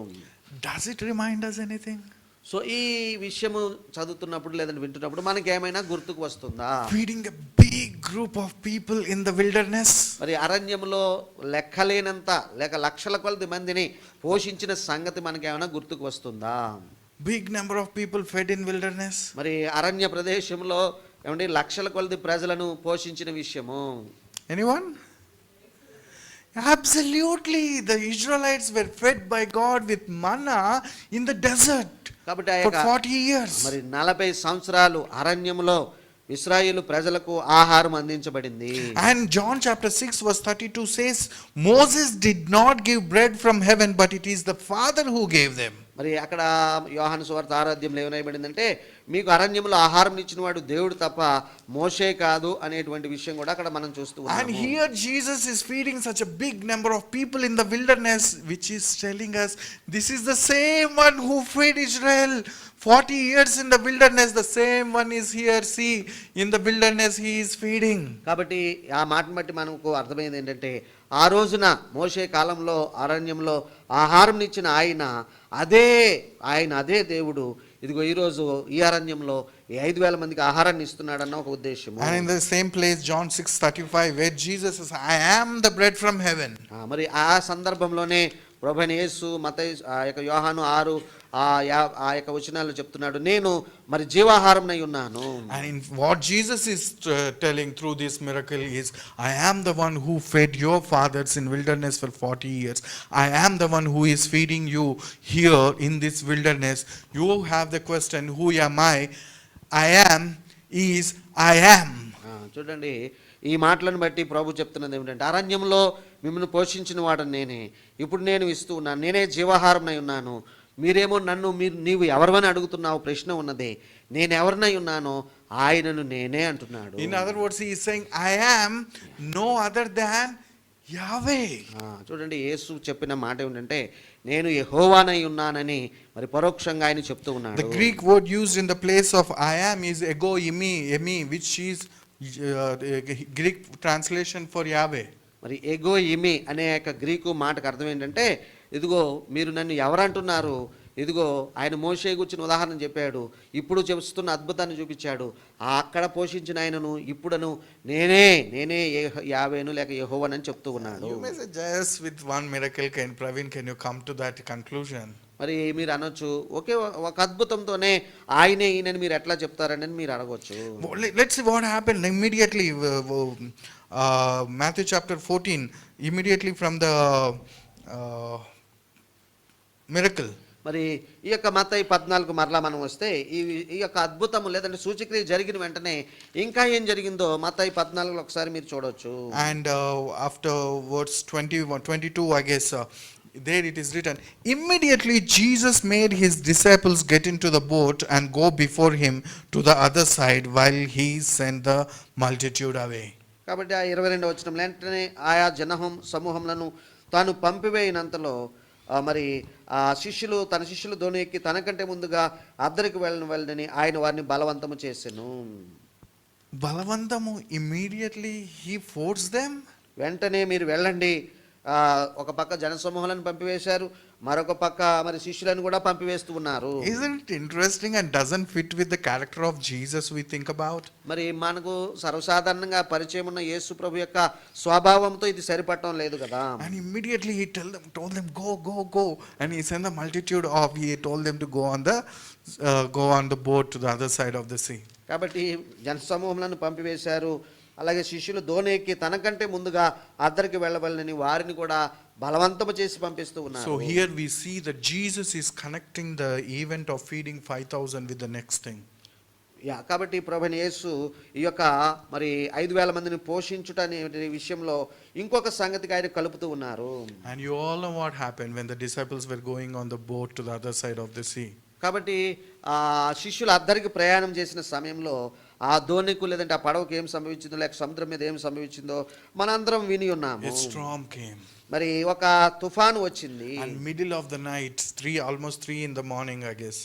Does it remind us anything? So ఈ విషయము చదువుతున్నప్పుడు లేదంటే వింటున్నప్పుడు మనకి ఏమైనా గుర్తుకు వస్తుందా? Feeding a big group of people in the wilderness. మరి అరణ్యంలో లెక్కలేనంత లేక లక్షల కొలది మందిని పోషించిన సంగతి మనకి ఏమైనా గుర్తుకు వస్తుందా? Big number of people fed in wilderness. మరి అరణ్య ప్రదేశంలో ఏమంటే లక్షల కొలది ప్రజలను పోషించిన విషయము. Anyone? Absolutely. The Israelites were fed by God with manna in the desert కాబట్టి for 40 years. మరి 40 సంవత్సరాలు అరణ్యంలో ఇశ్రాయేలు ప్రజలకు ఆహారం అందించబడింది. And John chapter 6 verse 32 says, Moses did not give bread from heaven, but it is the Father who gave them. మరి అక్కడ యోహాను సువార్త 6వ అధ్యాయంలో ఏమనబడిందంటే, మీకు అరణ్యంలో ఆహారం ఇచ్చిన వాడు దేవుడు తప్ప మోషే కాదు అనేటువంటి విషయం కూడా అక్కడ మనం చూస్తూ ఉన్నాము. And here Jesus is feeding such a big number of people in the wilderness, which is telling us this is the same one who fed Israel 40 years in the wilderness. The same one is here. See, in the wilderness he is feeding. కాబట్టి ఆ మాటను బట్టి మనకు అర్థమైంది ఏంటంటే, ఆ రోజున మోషే కాలంలో అరణ్యంలో ఆహారం ఇచ్చిన అదే దేవుడు ఇదిగో ఈరోజు ఈ అరణ్యంలో 5,000 మందికి ఆహారాన్ని ఇస్తున్నాడన్న ఒక ఉద్దేశము. And in the same place John 6:35 where Jesus says, I am the bread from heaven. మరి ఆ సందర్భంలోనే ప్రభువైన యేసు మత్తయి ఆ యొక్క యోహాను 6 ఆ యొక్క వచనాలు చెప్తున్నాడు, నేను మరి జీవాహారంనై ఉన్నాను. And in what Jesus is telling through this miracle is, I am the one who fed your fathers in wilderness for 40 years. I am the one who is feeding you here in this wilderness. You have the question, who am I? I am is I am. చూడండి, ఈ మాటలను బట్టి ప్రభు చెప్తున్నది ఏమిటంటే, అరణ్యంలో మిమ్మల్ని పోషించిన వాడని నేనే, ఇప్పుడు నేను ఇస్తూ ఉన్నాను, నేనే జీవాహారంనై ఉన్నాను. మీరేమో నన్ను నీవు ఎవరివని అడుగుతున్నావు, ప్రశ్న ఉన్నదే, నేను ఎవరినై ఉన్నానో ఆయనను నేనే అంటున్నాడు. In other words, he is saying, I am no other than Yahweh. చూడండి, యేసు చెప్పిన మాట ఏమిటంటే, నేను యెహోవానై ఉన్నానని మరి పరోక్షంగా ఆయన చెప్తూ ఉన్నాడు. The Greek word used in the place of I am is ego emi, which is Greek translation for Yahweh. మరి ఎగో ఇమి అనే యొక్క గ్రీకు మాటకు అర్థం ఏంటంటే, ఇదిగో మీరు నన్ను ఎవరంటున్నారు, ఇదిగో ఆయన మోషే గురించిన ఉదాహరణ చెప్పాడు, ఇప్పుడు చేస్తున్న అద్భుతాన్ని చూపించాడు, అక్కడ పోషించిన ఆయనను ఇప్పుడను నేనే యావేను లేక యెహోవానని చెప్తూ ఉన్నాడు. You may say, just with one miracle, Praveen, can you come to that conclusion? మరి మీరు అనొచ్చు, ఒకే ఒక అద్భుతంతోనే ఆయనే ఈయనని మీరు ఎట్లా చెప్తారని మీరు అడగవచ్చు. Let's see what happened immediately. Matthew chapter 14, immediately from the miracle. మరి ఈ యొక్క మత్తయి 14 మరలా మనం వస్తే ఈ యొక్క అద్భుతము లేదంటే సూచక్రియ జరిగిన వెంటనే ఇంకా ఏం జరిగిందో మత్తయి 14 ఒకసారి మీరు చూడొచ్చు. And after verse 22, I guess, there it is written, immediately Jesus made his disciples get into the boat and go before him to the other side while he sent the multitude away. కాబట్టి ఆ 22వ వచనంలో, వెంటనే ఆయా సమూహములను తాను పంపివేయినంతలో మరి ఆ తన శిష్యులు దోణి ఎక్కి తనకంటే ముందుగా అద్దరికి వెళ్ళని ఆయన వారిని బలవంతము చేసెను. బలవంతము, immediately he forced them. వెంటనే మీరు వెళ్ళండి. ఒక పక్క జనసమూహాలను పంపివేశారు, మరొక పక్క మరి శిష్యులను కూడా పంపివేస్తూ ఉన్నారు. Isn't it interesting and doesn't fit with the character of Jesus we think about? మరి మనకు సర్వసాధారణంగా పరిచయం ఉన్న యేసు ప్రభు యొక్క స్వభావంతో ఇది సరిపడటం లేదు కదా. And immediately he told them go, and he sent the multitude he told them to go on the boat to the other side of the sea. కాబట్టి జనసమూహములను పంపివేశారు. అలాగే శిష్యులు దోణి ఎక్కి తనకంటే ముందుగా అద్దరికి వెళ్ళవలనని వారిని కూడా బలవంతము చేసి పంపిస్తూ So ఉన్నారు. here we see that Jesus is connecting the event of feeding 5,000 with the next thing. కాబట్టి ప్రభువైన యేసు ఈ యొక్క మరి 5,000 మందిని పోషించుట అనే విషయంలో ఇంకొక సంగతికి ఆయన కలుపుతూ ఉన్నారు. And you all know what happened when the disciples were going on the boat to the other side of the sea. కాబట్టి ఆ శిష్యులు అద్దరికి ప్రయాణం చేసిన సమయంలో ఆ దోణికు లేదంటే ఆ పడవకు ఏం సంభవించిందో లేక సముద్రం మీద ఏం సంభవించిందో మనందరం విని ఉన్నాము. A storm came. మరి ఒక తుఫాను వచ్చింది. And middle of the night, almost 3 in the morning, I guess.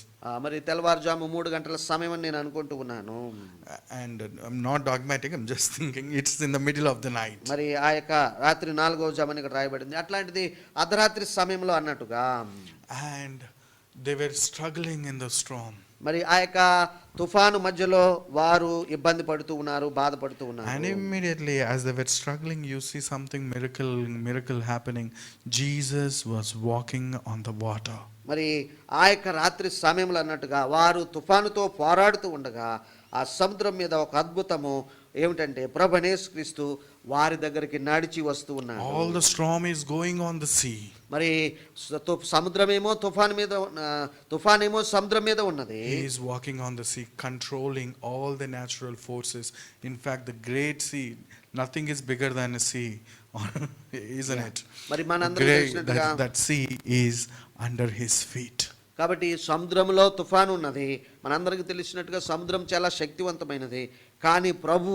మరి తెల్లవారుజాము 3 గంటల సమయం అని నేను అనుకుంటూ ఉన్నాను. And I'm not dogmatic, I'm just thinking it's in the middle of the night. మరి ఆ యొక్క రాత్రి 4వ జామున ఇక్కడ రాయబడింది. అట్లాంటిది అర్ధరాత్రి సమయంలో అన్నట్టుగా. And they were struggling in the storm. మరి ఆ యొక్క తుఫాను మధ్యలో వారు ఇబ్బంది పడుతూ ఉన్నారు, బాధపడుతూ And ఉన్నారు. immediately as they were struggling, you see something miracle happening. Jesus was walking on the water. మరి ఆ యొక్క రాత్రి సమయంలో అన్నట్టుగా వారు తుఫానుతో పోరాడుతూ ఉండగా ఆ సముద్రం మీద ఒక అద్భుతము ఏమిటంటే ప్రభువైన యేసుక్రీస్తు వారి దగ్గరికి నడిచి వస్తూ ఉన్నాడు. All the storm is going on the sea. మరి సముద్రమేమో తుఫానేమో సముద్రం మీద ఉన్నది. He is walking on the sea, controlling all the natural forces. In fact, the great sea, nothing is bigger than a sea, isn't it? మరి మనందరం తెలిసినట్టుగా that sea is under his feet. కాబట్టి సముద్రంలో తుఫాను ఉన్నది. మనందరికీ తెలిసినట్టుగా సముద్రం చాలా శక్తివంతమైనది. కానీ ప్రభు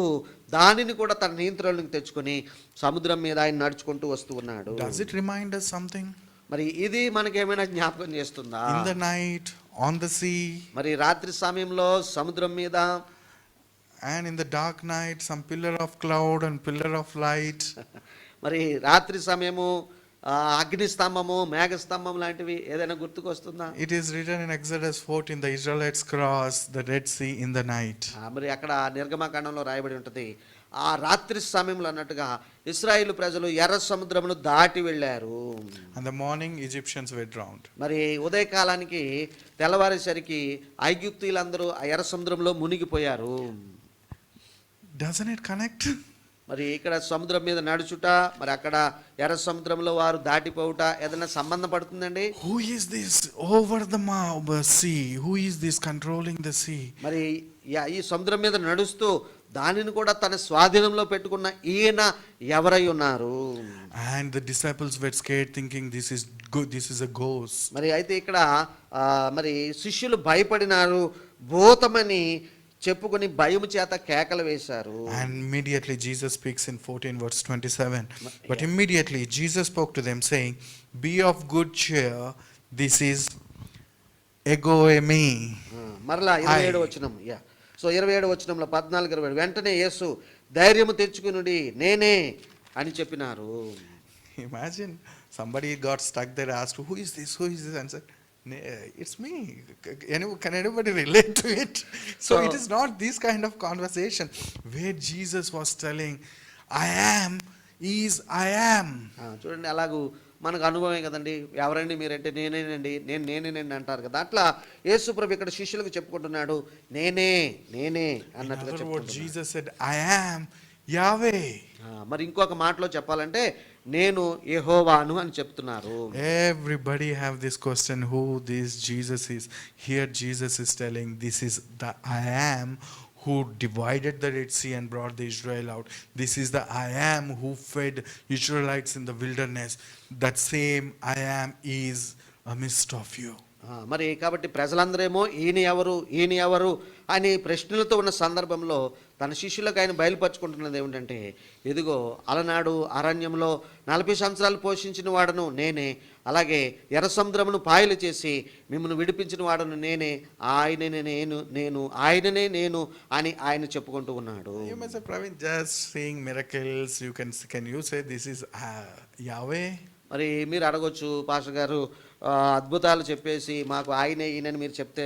దానిని కూడా తన నియంత్రణలోకి తెచ్చుకొని సముద్రం మీద ఆయన నడుచుకుంటూ వస్తూ ఉన్నాడు. Does it remind us something? మరి ఇది మనకేమైనా జ్ఞాపకం చేస్తుందా? In the night, on the sea, మరి రాత్రి సమయంలో సముద్రం మీద, and in the dark night, some pillar of cloud and pillar of light. మరి రాత్రి సమయము అగ్ని స్తంభము, మేఘ స్తంభం లాంటివి ఏదైనా గుర్తుకొస్తుందా? It is written in Exodus 14, the Israelites crossed the Red Sea in the night. మరి అక్కడ నిర్గమకాండంలో రాయబడి ఉంటుంది. ఆ రాత్రి సమయంలో అన్నట్టుగా ఇశ్రాయేలు ప్రజలు ఎర్ర సముద్రమును దాటి వెళ్ళారు. And the morning Egyptians were drowned. మరి ఉదయకాలానికి తెల్లవారేసరికి ఐగుప్తీయులందరూ ఆ ఎర్ర సముద్రంలో మునిగిపోయారు. Doesn't it connect? మరి ఇక్కడ సముద్రం మీద నడుచుట, మరి అక్కడ ఎర్ర సముద్రంలో వారు దాటిపోవుట ఏదైనా సంబంధం పడుతుందండి? Who is this over the sea? Who is this controlling the sea? మరి ఈ సముద్రం మీద నడుస్తూ దానిని కూడా తన స్వాధీనంలో పెట్టుకున్న ఈయన ఎవరై ఉన్నారు? And the disciples were scared, thinking this is good, this is a ghost. మరి అయితే ఇక్కడ మరి శిష్యులు భయపడినారు, భూతమని చెప్పుకొని భయము చేత కేకలు వేశారు. And immediately Jesus speaks in 14 verse 27. But immediately Jesus spoke to them saying, be of good cheer, this is ego eimi. మరలా 27వ వచనం. సో 27వ వచనంలో 14, 27 వెంటనే యేసు ధైర్యము తెచ్చుకునుడి, నేనే అని చెప్పినారు. Imagine somebody got stuck there, asked, who is this, and said, it's me. Can anybody relate to it? So it is not this kind of conversation where Jesus was telling, I am is I am. చూడండి, అలాగూ మనకు అనుభవమే కదండి. ఎవరండి మీరంటే నేనేనండి, నేనేనండి అంటారు కదా. అట్లా యేసు ప్రభు ఇక్కడ శిష్యులకు చెప్పుకుంటున్నాడు, నేనే అన్నట్టుగా చెప్పుకుంటున్నాడు. Jesus said, I am Yahweh. మరి ఇంకొక మాటలో చెప్పాలంటే నేను యెహోవాను అని చెప్తున్నారు. Everybody have this question, who this Jesus is. Here Jesus is telling, this is the I am who divided the Red Sea and brought the Israel out. This is the I am who fed Israelites in the wilderness. That same I am is amidst of you. మరి కాబట్టి ప్రజలందరేమో ఈయన ఎవరు అని ప్రశ్నలతో ఉన్న సందర్భంలో తన శిష్యులకు ఆయన బయలుపరుచుకుంటున్నది ఏమిటంటే, ఇదిగో అలనాడు అరణ్యంలో 40 సంవత్సరాలు పోషించిన వాడను నేనే, అలాగే ఎర్ర సముద్రమును పాయలు చేసి మిమ్మల్ని విడిపించిన వాడను నేనే, ఆయననే నేను అని ఆయన చెప్పుకుంటూ ఉన్నాడు. You may say, Praveen, just seeing miracles, can you say this is Yahweh? మరి మీరు అడగొచ్చు, పాస్టర్ గారు అద్భుతాలు చెప్పేసి మాకు ఆయనే ఈయనని మీరు చెప్తే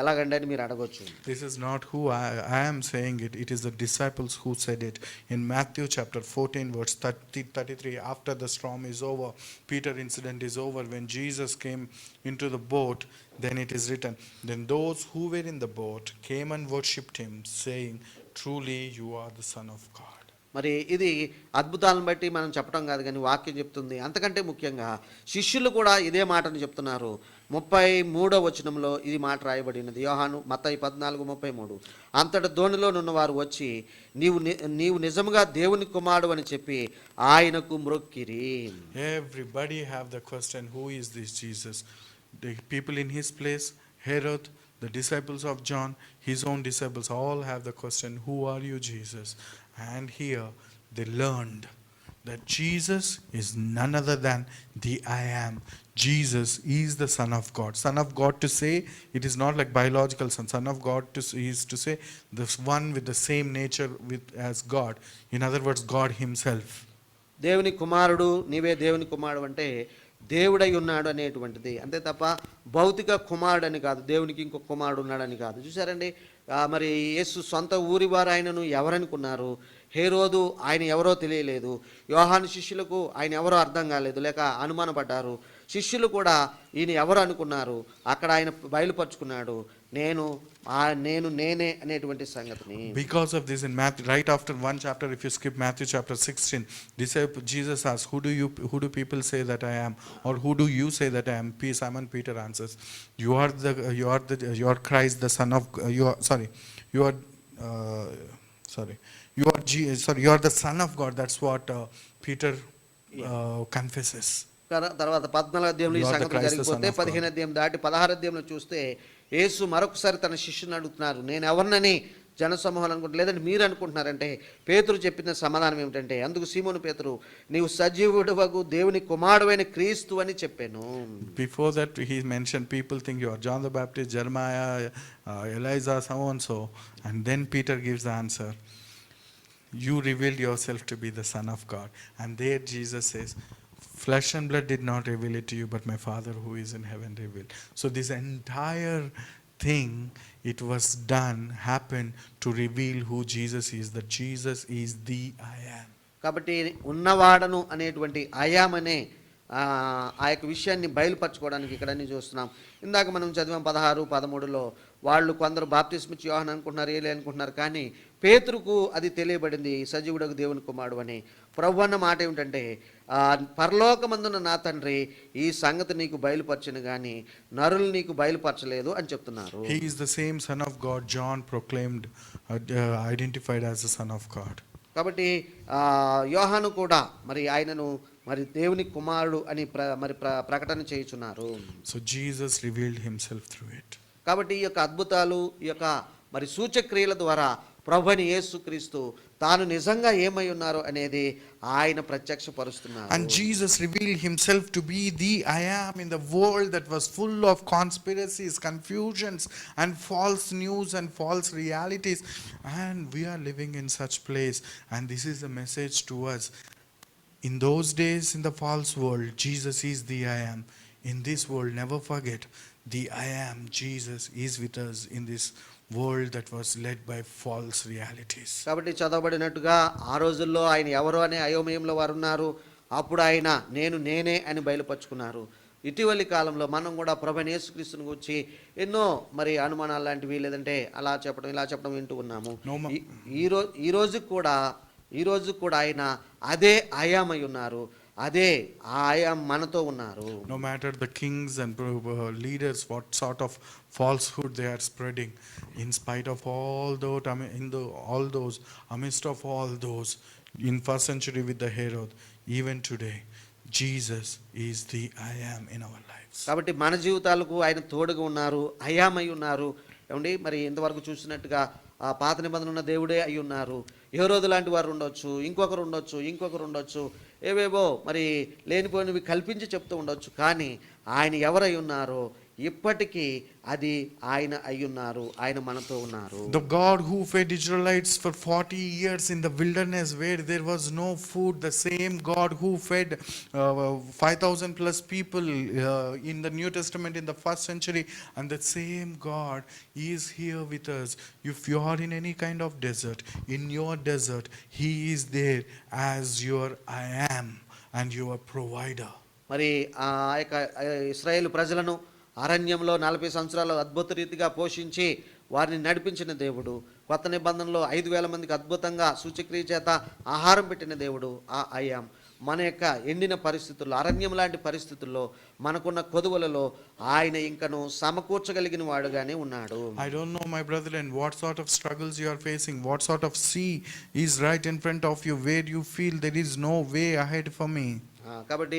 ఎలాగండి అని మీరు అడగొచ్చు. This is not who I am saying it. It is the disciples who said it. In Matthew chapter 14 verse 33, after the storm is over, Peter incident is over, when Jesus came into the boat, then it is written, then those who were in the boat came and worshipped him, saying, truly you are the Son of God. మరి ఇది అద్భుతాలను బట్టి మనం చెప్పడం కాదు, కానీ వాక్యం చెప్తుంది. అంతకంటే ముఖ్యంగా శిష్యులు కూడా ఇదే మాటను చెప్తున్నారు. 33వ వచనంలో ఇది మాట రాయబడినది. యోహాను మత్తయి 14:33, అంతట దోణిలో నున్నవారు వచ్చి నీవు నిజముగా దేవుని కుమారుడు అని చెప్పి ఆయనకు మ్రొక్కిరి. Everybody have the question, who is this Jesus? The people in his place, Herod, the disciples of John, his own disciples, all have the question, who are you, Jesus? And here they learned that Jesus is none other than the I am. Jesus is the Son of God. Son of God to say, it is not like biological son. Son of God is to say the one with the same nature as God. In other words, God himself. దేవుని కుమారుడు, నీవే దేవుని కుమారుడు అంటే దేవుడై ఉన్నాడు అనేటువంటిది. అంతే తప్ప భౌతిక కుమారుడు అని కాదు, దేవునికి ఇంకొక కుమారుడు ఉన్నాడని కాదు. చూసారండి, మరి యేసు సొంత ఊరి వారు ఆయనను ఎవరనుకున్నారు? హేరోదు ఆయన ఎవరో తెలియలేదు. యోహాను శిష్యులకు ఆయన ఎవరో అర్థం కాలేదు, లేక అనుమానపడ్డారు. శిష్యులు కూడా ఈయన ఎవరు అనుకున్నారు. అక్కడ ఆయన బయలుపరుచుకున్నాడు, నేను నేనే అనేటువంటి సంగతిని. Because of this, in Matthew, right after one chapter, if you skip Matthew chapter 16, Jesus asks, who do people say that I am, or who do you say that I am? Simon Peter answers, you are Christ, the Son of you are the Son of God. That's what Peter confesses. తర్వాత 14వ అధ్యాయంలో ఈ సంగతి జరిగిపోతే 15వ అధ్యాయం దాటి 16వ అధ్యాయంలో చూస్తే యేసు మరొకసారి తన శిష్యుని అడుగుతున్నారు, నేను ఎవరినని జనసమూహాలు అనుకుంటున్నారు, లేదంటే మీరు అనుకుంటున్నారంటే పేతురు చెప్పిన సమాధానం ఏమిటంటే, అందుకు సీమోను పేతురు, నీవు సజీవుడవగు దేవుని కుమారుడైన క్రీస్తు అని చెప్పాను. Before that he mentioned, people think you are John the Baptist, Jeremiah, Elijah, so and so, and then Peter gives the answer, you revealed yourself to be the Son of God. And there Jesus says, flesh and blood did not reveal it to you, but my Father who is in heaven revealed. So this entire thing, it was done, happened to reveal who Jesus is, that Jesus is the I am. కాబట్టి ఉన్నవాడను అనేటువంటి ఐయామ్ అనే ఆ యొక్క విషయాన్ని బయలుపరచుకోవడానికి ఇక్కడ చూస్తున్నాం. ఇందాక మనం చదివాం 16, 13లో వాళ్ళు కొందరు బాప్తిస్మిచ్చి యోహాను అనుకుంటున్నారు, ఏలే అనుకుంటున్నారు, కానీ పేతురుకు అది తెలియబడింది, సజీవుడకు దేవుని కుమారుడు అని. ప్రభు అన్న మాట ఏమిటంటే, పరలోకమందున నా తండ్రి ఈ సంగతి నీకు బయలుపరచను కానీ నరులు నీకు బయలుపరచలేదు అని చెప్తున్నారు. He is the same Son of God John proclaimed, identified as the Son of God. కాబట్టి యోహాను కూడా మరి ఆయనను మరి దేవుని కుమారుడు అని ప్రకటన చేయుచున్నారు. So Jesus revealed himself through it. కాబట్టి ఈ యొక్క అద్భుతాలు, ఈ యొక్క మరి సూచక్రియల ద్వారా ప్రభుని యేసుక్రీస్తు తాను నిజంగా ఏమై ఉన్నారో అనేది ఆయన ప్రత్యక్షపరుస్తున్నారు. And Jesus revealed himself to be the I am in the world that was full of conspiracies, confusions and false news and false realities, and we are living in such place. And this is the message to us. In those days, in the false world, Jesus is the I am. In this world, never forget, the I am, Jesus, is with us in this world that was led by false realities. కాబట్టి చదవబడినట్టుగా ఆ రోజుల్లో ఆయన ఎవరు అనే అయోమయంలో వారు ఉన్నారు. అప్పుడు ఆయన నేనే అని బయలుపరుచుకున్నారు. ఇటీవలి కాలంలో మనం కూడా ప్రభువైన యేసుక్రీస్తుని గురించి ఎన్నో మరి అనుమానాలు లాంటివి, లేదంటే అలా చెప్పడం ఇలా చెప్పడం వింటూ ఉన్నాము. ఈ రోజు కూడా ఆయన అదే ఆయామై ఉన్నారు, అదే ఆయాం మనతో ఉన్నారు. No matter the kings and leaders, what sort of falsehood they are spreading, in spite of amidst of all those, in first century with the Herod, even today, Jesus is the I am in our lives. కాబట్టి మన జీవితాలకు ఆయన తోడుగా ఉన్నారు, అయామై ఉన్నారు. ఏమండి, మరి ఇంతవరకు చూసినట్టుగా ఆ పాత నిబంధన ఉన్న దేవుడే అయి ఉన్నారు. హేరోదు లాంటి వారు ఉండొచ్చు, ఇంకొకరు ఉండొచ్చు, ఏవేవో మరి లేనిపోయినవి కల్పించి చెప్తూ ఉండొచ్చు. కానీ ఆయన ఎవరై ఉన్నారో ఇప్పటికీ అది ఆయన అయ్యున్నారు, ఆయన మనతో ఉన్నారు. The God who fed Israelites for 40 years in the wilderness where there was no food, the same God who fed 5,000 plus people in the New Testament in the first century, and the same God is here with us. If you are in any kind of desert, in your desert, He is there as your I am and your provider. మరి ఆ యొక్క ఇశ్రాయేలు ప్రజలను అరణ్యంలో 40 సంవత్సరాలు అద్భుత రీతిగా పోషించి వారిని నడిపించిన దేవుడు, కొత్త నిబంధనలో 5,000 మందికి అద్భుతంగా సూచక్రియ చేత ఆహారం పెట్టిన దేవుడు ఆ అయ్యాం. మన యొక్క ఎండిన పరిస్థితుల్లో, అరణ్యం లాంటి పరిస్థితుల్లో, మనకున్న కొదువలలో ఆయన ఇంకను సమకూర్చగలిగిన వాడుగానే ఉన్నాడు. I don't know, my brethren, what sort of struggles you are facing, what sort of sea is right in front of you, where you feel there is no way ahead for me. కాబట్టి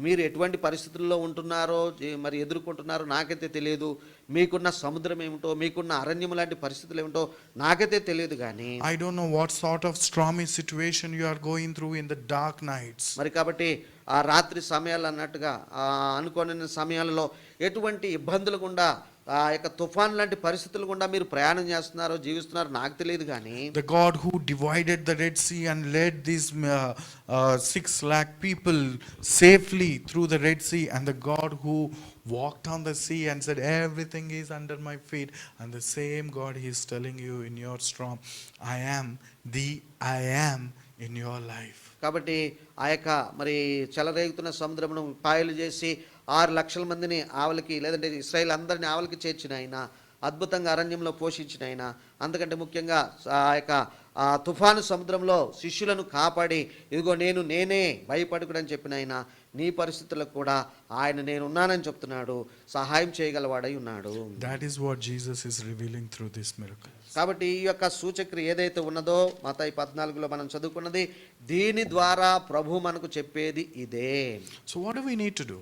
మీరు ఎటువంటి పరిస్థితుల్లో ఉంటున్నారో మరి ఎదుర్కొంటున్నారో నాకైతే తెలియదు. మీకున్న సముద్రం ఏమిటో, మీకున్న అరణ్యం లాంటి పరిస్థితులు ఏమిటో నాకైతే తెలియదు కానీ I don't know what sort of stormy situation you are going through in the dark nights. మరి కాబట్టి ఆ రాత్రి సమయాలు అన్నట్టుగా అనుకోని సమయాలలో ఎటువంటి ఇబ్బందులు గుండా, ఆ యొక్క తుఫాన్ లాంటి పరిస్థితులు గుండా మీరు ప్రయాణం చేస్తున్నారో జీవిస్తున్నారో నాకు తెలియదు కానీ The God who divided the Red Sea and led these 6 lakh people safely through the Red Sea, and the God who walked on the sea and said everything is under my feet, and the same God He is telling you in your storm, I am the I am in your life. కాబట్టి ఆ యొక్క మరి చెలరేగుతున్న సముద్రమును పాయలు చేసి 6 లక్షల మందిని ఆవలికి, లేదంటే ఇశ్రాయేల్ అందరిని ఆవలికి చేర్చిన ఆయన, అద్భుతంగా అరణ్యంలో పోషించిన ఆయన, అంతకంటే ముఖ్యంగా ఆ యొక్క తుఫాను సముద్రంలో శిష్యులను కాపాడి ఇదిగో నేనే భయపడకుడని చెప్పిన ఆయన, నీ పరిస్థితులకు కూడా ఆయన నేనున్నానని చెప్తున్నాడు, సహాయం చేయగలవాడై ఉన్నాడు. That is what Jesus is revealing through this miracle. కాబట్టి ఈ యొక్క సూచక్రియ ఏదైతే ఉన్నదో మత్తయి 14లో మనం చదువుకున్నది, దీని ద్వారా ప్రభు మనకు చెప్పేది ఇదే. So what do we need to do?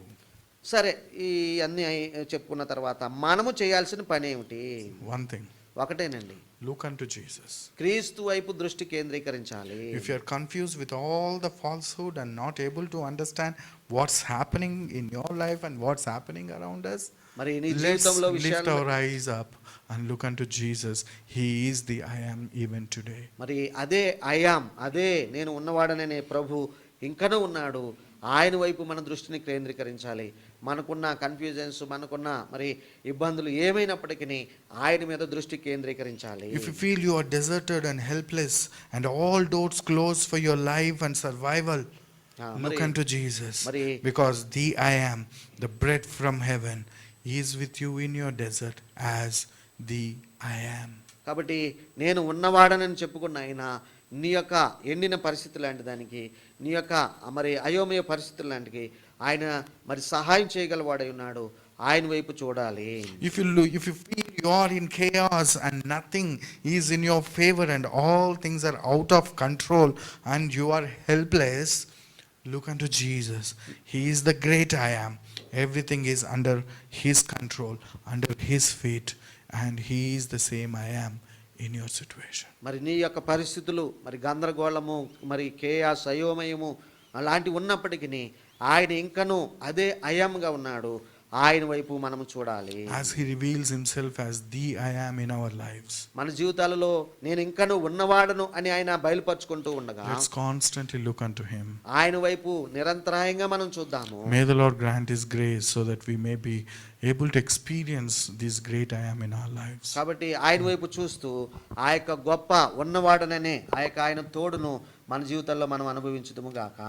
సరే, ఈ అన్ని చెప్పుకున్న తర్వాత మనము చేయాల్సిన పని ఏమిటి? One thing. ఒకటేనండి, Look unto Jesus. క్రీస్తు వైపు దృష్టి కేంద్రీకరించాలి. If you are confused with all the falsehood and not able to understand what's happening in your life and what's happening around us, మరి నీ let's జీవితంలో lift విషయాలు our eyes up and look unto Jesus. He is the I am even today. మరి అదే ఐయామ్, అదే నేను ఉన్నవాడననే ప్రభు ఇంకనూ ఉన్నాడు. ఆయన వైపు మన దృష్టిని కేంద్రీకరించాలి. మనకున్న కన్ఫ్యూజన్స్, మనకున్న మరి ఇబ్బందులు ఏమైనప్పటికీ ఆయన మీద దృష్టి కేంద్రీకరించాలి. If you feel you are deserted and helpless and all doors closed for your life and survival, look unto Jesus, because the I am, the bread from heaven, is with you in your desert as the I am. కాబట్టి నేను ఉన్నవాడనని చెప్పుకున్న ఆయన నీ యొక్క ఎండిన పరిస్థితి లాంటి దానికి, నీ యొక్క మరి అయోమయ పరిస్థితుల లాంటికి ఆయన మరి సహాయం చేయగలవాడై ఉన్నాడు. ఆయన వైపు చూడాలి. If you feel you are in chaos and nothing is in your favor and all things are out of control and you are helpless, look unto Jesus. He is the great I am. Everything is under His control, under His feet, and He is the same I am in your situation. మరి నీ యొక్క పరిస్థితులు మరి గందరగోళము, మరి కేయాస్, అయోమయము అలాంటి ఉన్నప్పటికీ ఆయన ఇంకనూ అదే అయంగా ఉన్నాడు. ఆయన వైపు మనం చూడాలి. As He reveals Himself as the I am in our lives, మన జీవితాలలో నేను ఇంకనూ ఉన్నవాడను అని ఆయన బయలుపరుచుకుంటూ ఉండగా let's constantly look unto Him. ఆయన వైపు నిరంతరాయంగా మనం చూద్దాము. May the Lord grant His grace so that we may be able to experience this great I am in our lives. కాబట్టి ఆయన వైపు చూస్తూ ఆ యొక్క గొప్ప ఉన్నవాడననే ఆ యొక్క ఆయన తోడును మన జీవితాల్లో మనం అనుభవించుదుము గాక.